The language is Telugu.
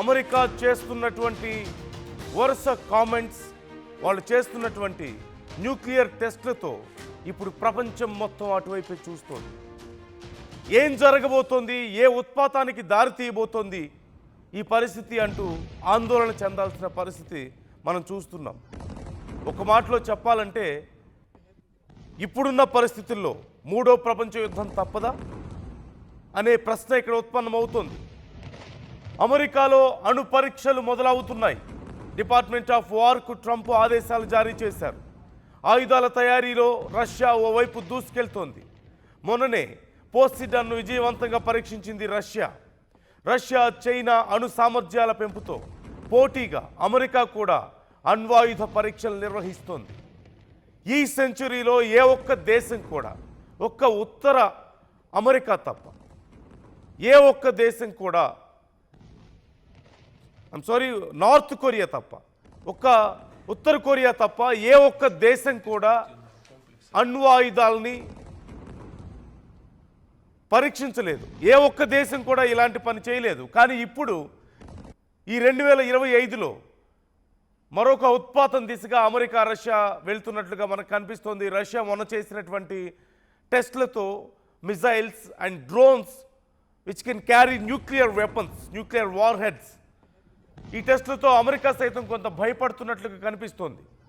అమెరికా చేస్తున్నటువంటి వరుస కామెంట్స్, వాళ్ళు చేస్తున్నటువంటి న్యూక్లియర్ టెస్ట్లతో ఇప్పుడు ప్రపంచం మొత్తం అటువైపే చూస్తోంది. ఏం జరగబోతోంది, ఏ ఉత్పాతానికి దారి తీయబోతోంది ఈ పరిస్థితి అంటూ ఆందోళన చెందాల్సిన పరిస్థితి మనం చూస్తున్నాం. ఒక మాటలో చెప్పాలంటే ఇప్పుడున్న పరిస్థితుల్లో మూడో ప్రపంచ యుద్ధం తప్పదా అనే ప్రశ్న ఇక్కడ ఉత్పన్నమవుతోంది. అమెరికాలో అణు పరీక్షలు మొదలవుతున్నాయి. డిపార్ట్మెంట్ ఆఫ్ వార్కు ట్రంప్ ఆదేశాలు జారీ చేశారు. ఆయుధాల తయారీలో రష్యా ఓవైపు దూసుకెళ్తోంది. మొన్ననే పోసిడాన్ను విజయవంతంగా పరీక్షించింది రష్యా చైనా అణు సామర్థ్యాల పెంపుతో పోటీగా అమెరికా కూడా అణ్వాయుధ పరీక్షలు నిర్వహిస్తోంది. ఈ సెంచురీలో ఏ ఒక్క దేశం కూడా, ఒక్క ఉత్తర అమెరికా తప్ప ఏ ఒక్క దేశం కూడా, నార్త్ కొరియా తప్ప, ఉత్తర కొరియా తప్ప ఏ ఒక్క దేశం కూడా అణ్వాయుధాలని పరీక్షించలేదు. ఏ ఒక్క దేశం కూడా ఇలాంటి పని చేయలేదు. కానీ ఇప్పుడు ఈ 2025లో మరొక ఉత్పాతం దిశగా అమెరికా రష్యా వెళ్తున్నట్లుగా మనకు కనిపిస్తోంది. రష్యా మొన్న చేసినటువంటి టెస్ట్లతో missiles and drones which can carry nuclear weapons, nuclear warheads, ఈ టెస్ట్లతో అమెరికా సైతం కొంత భయపడుతున్నట్లుగా కనిపిస్తోంది.